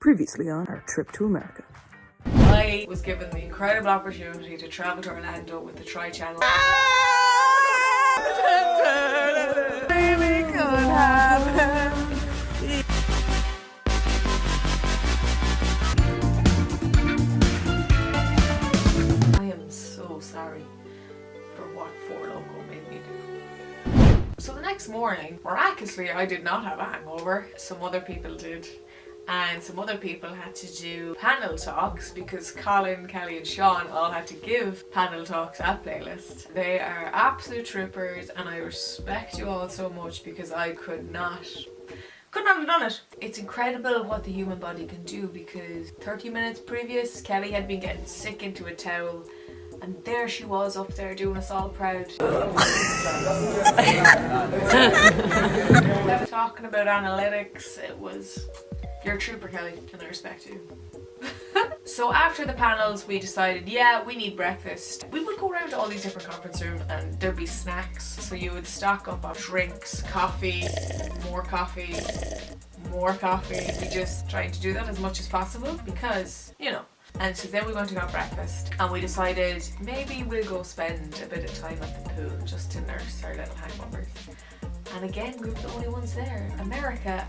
Previously on our trip to America. I was given the incredible opportunity to travel to Orlando with the Tri-Channel. Maybe could happen. I am so sorry for what Four Loko made me do. So the next morning, miraculously, I did not have a hangover. Some other people did. And some other people had to do panel talks because Colin, Kelly and Sean all had to give panel talks at Playlist. They are absolute troopers and I respect you all so much because I could not have done it. It's incredible what the human body can do because 30 minutes previous Kelly had been getting sick into a towel and there she was up there doing us all proud. Talking about analytics, it was... You're a trooper, Kelly, and I respect you. So after the panels, we decided, yeah, we need breakfast. We would go around to all these different conference rooms and there'd be snacks. So you would stock up on drinks, coffee, more coffee, more coffee. We just tried to do that as much as possible because, you know. And so then we went to go breakfast and we decided maybe we'll go spend a bit of time at the pool just to nurse our little hangovers. And again, we were the only ones there. America.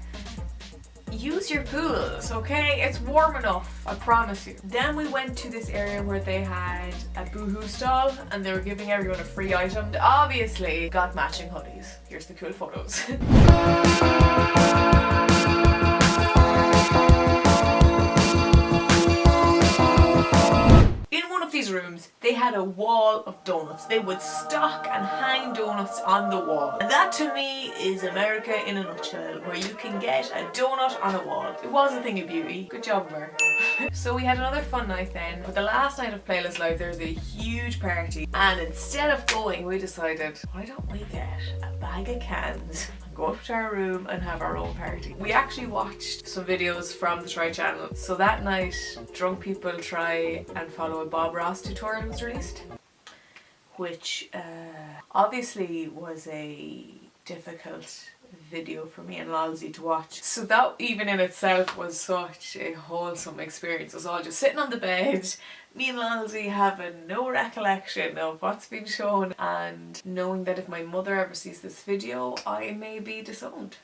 Use your pools, okay? It's warm enough, I promise you. Then we went to this area where they had a boohoo stall and they were giving everyone a free item. Obviously, got matching hoodies. Here's the cool photos. In one of these rooms, they had a wall of donuts. They would stock and hang donuts on the wall. And that to me is America in a nutshell, where you can get a donut on a wall. It was a thing of beauty. Good job, Mer. So we had another fun night then. But the last night of Playlist Live, there was a huge party. And instead of going, we decided, why don't we get a bag of cans, go up to our room and have our own party. We actually watched some videos from the Tri-Channel. So that night, drunk people try and follow a Bob Ross tutorial was released, which obviously was a difficult video for me and Lalsey to watch. So that even in itself was such a wholesome experience. It was all just sitting on the bed, me and Lalsey having no recollection of what's been shown and knowing that if my mother ever sees this video, I may be disowned.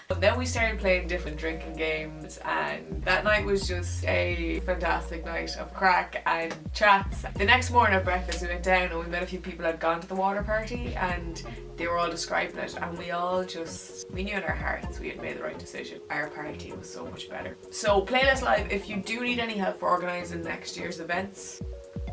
But then we started playing different drinking games and that night was just a fantastic night of crack and chats. The next morning at breakfast we went down and we met a few people who had gone to the water party and they were all describing it and we all just, we knew in our hearts we had made the right decision. Our party was so much better. So Playlist Live, if you do need any help for organising next year's events,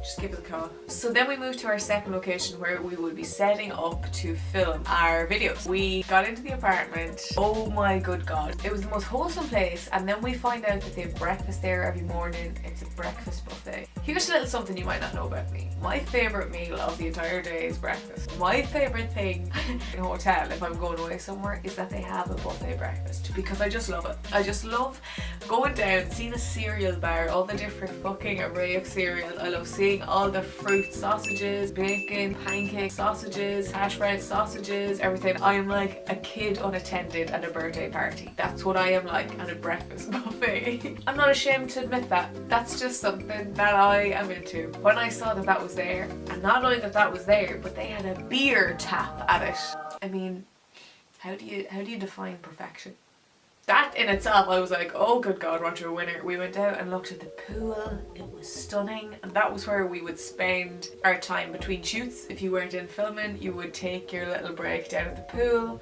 just give us a call. So then we moved to our second location where we would be setting up to film our videos. We got into the apartment. Oh my good God. It was the most wholesome place and then we find out that they have breakfast there every morning. It's a breakfast buffet. Here's a little something you might not know about me. My favourite meal of the entire day is breakfast. My favourite thing in a hotel if I'm going away somewhere is that they have a buffet breakfast because I just love it. I just love going down, seeing a cereal bar, all the different fucking array of cereals. I love seeing all the fruit, sausages, bacon, pancakes, sausages, hash brown sausages, everything. I am like a kid unattended at a birthday party. That's what I am like at a breakfast buffet. I'm not ashamed to admit that. That's just something that I am into. When I saw that that was there, and not only that that was there, but they had a beer tap at it. I mean, how do you define perfection? That in itself, I was like, oh good God, Roger, a winner. We went out and looked at the pool. It was stunning. And that was where we would spend our time between shoots. If you weren't in filming, you would take your little break down at the pool.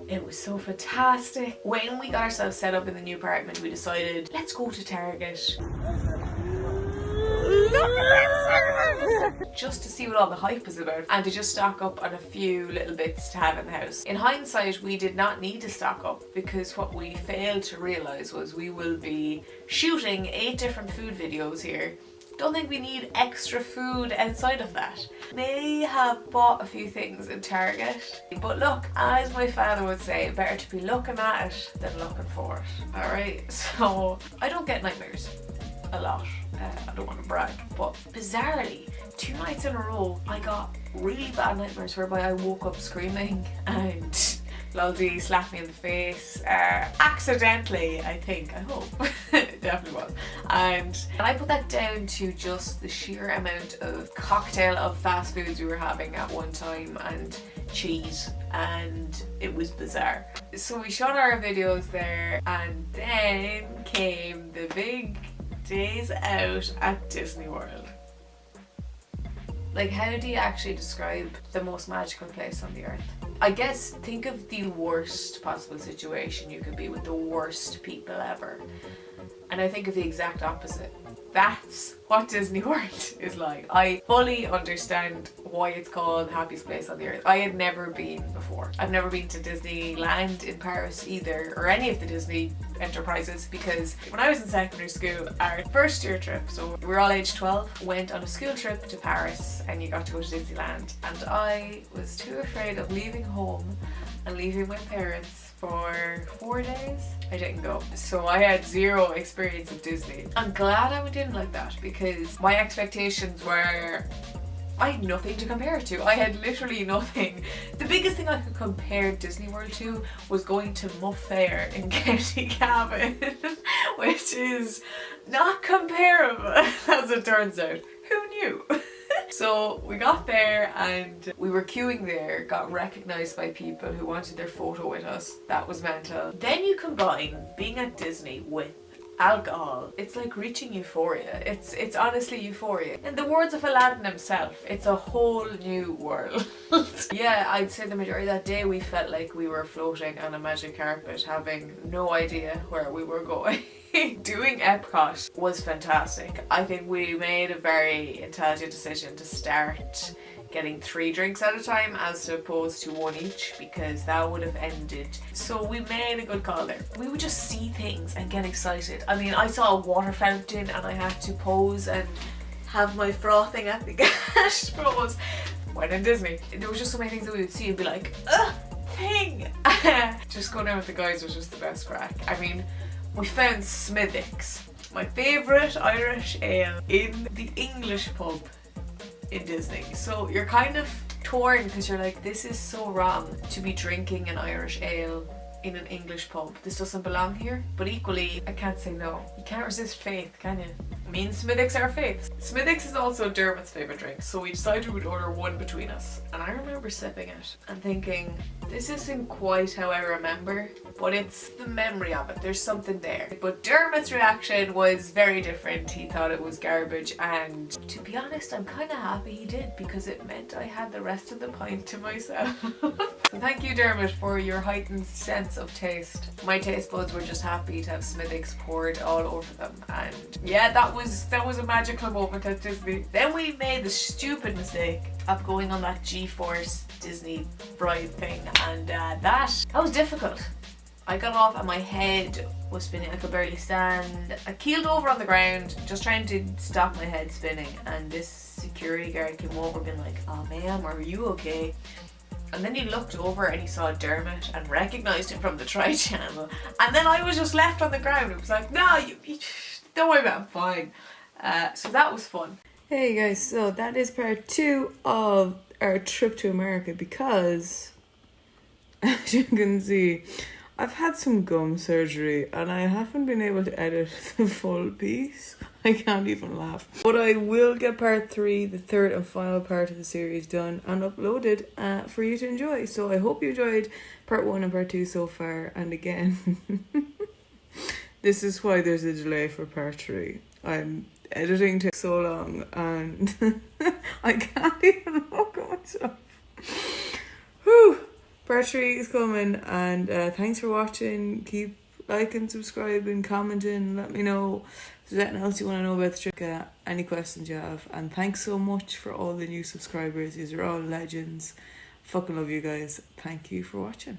It was so fantastic. When we got ourselves set up in the new apartment, we decided, let's go to Target. Just to see what all the hype was about and to just stock up on a few little bits to have in the house. In hindsight, we did not need to stock up because what we failed to realise was we will be shooting 8 different food videos here. Don't think we need extra food outside of that. May have bought a few things in Target, but look, as my father would say, better to be looking at it than looking for it. Alright, so I don't get nightmares a lot. I don't want to brag, but bizarrely, 2 nights in a row I got really bad nightmares whereby I woke up screaming and Lolzy slapped me in the face, accidentally, I think, I hope. It definitely was. And I put that down to just the sheer amount of cocktail of fast foods we were having at one time and cheese, and it was bizarre. So we shot our videos there, and then came the big days out at Disney World. Like, how do you actually describe the most magical place on the earth? I guess think of the worst possible situation you could be with, the worst people ever. And I think of the exact opposite. That's what Disney World is like. I fully understand why it's called the happiest place on the earth. I had never been before. I've never been to Disneyland in Paris either, or any of the Disney enterprises, because when I was in secondary school, our first year trip, so we were all age 12, went on a school trip to Paris, and you got to go to Disneyland. And I was too afraid of leaving home and leaving my parents for 4 days. I didn't go. So I had zero experience of Disney. I'm glad I went in like that, because my expectations were, I had nothing to compare it to. I had literally nothing. The biggest thing I could compare Disney World to was going to Muff Fair in County Cavan, which is not comparable, as it turns out. Who knew? So we got there and we were queuing there, got recognised by people who wanted their photo with us. That was mental. Then you combine being at Disney with alcohol. It's like reaching euphoria. It's honestly euphoria. In the words of Aladdin himself, it's a whole new world. Yeah, I'd say the majority of that day we felt like we were floating on a magic carpet, having no idea where we were going. Doing Epcot was fantastic. I think we made a very intelligent decision to start getting 3 drinks at a time as opposed to 1 each, because that would have ended. So we made a good call there. We would just see things and get excited. I mean, I saw a water fountain and I had to pose and have my frothing at the gash pose. When in Disney, there was just so many things that we would see and be like, ugh, thing. Just going down with the guys was just the best crack. I mean, we found Smithwick's, my favourite Irish ale, in the English pub in Disney. So you're kind of torn, because you're like, this is so wrong to be drinking an Irish ale in an English pub. This doesn't belong here. But equally, I can't say no. You can't resist faith, can you? Me and Smithwick's are faith. Smithwick's is also Dermot's favourite drink, so we decided we would order one between us. And I remember sipping it and thinking, this isn't quite how I remember, but it's the memory of it. There's something there. But Dermot's reaction was very different. He thought it was garbage, and to be honest, I'm kind of happy he did, because it meant I had the rest of the pint to myself. So thank you, Dermot, for your heightened sense of taste. My taste buds were just happy to have Smithwick's poured all over them, and yeah, that was a magical moment at Disney. Then we made the stupid mistake of going on that G-Force Disney ride thing, and that was difficult. I got off and my head was spinning. I could barely stand. I keeled over on the ground just trying to stop my head spinning, and this security guard came over being like, oh ma'am, are you okay? And then he looked over and he saw Dermot and recognised him from the Tri-Channel, and then I was just left on the ground. It was like, no, you don't worry about it, I'm fine. So that was fun. Hey guys, so that is part 2 of our trip to America, because as you can see, I've had some gum surgery and I haven't been able to edit the full piece. I can't even laugh. But I will get part 3, the third and final part of the series, done and uploaded for you to enjoy. So I hope you enjoyed part 1 and part 2 so far. And again, this is why there's a delay for part 3. I'm editing takes so long and I can't even look at myself. Whew. Part 3 is coming, and thanks for watching. Keep liking, subscribing, commenting, let me know if there's anything else you want to know about the trick, any questions you have. And thanks so much for all the new subscribers. These are all legends. Fucking love you guys. Thank you for watching.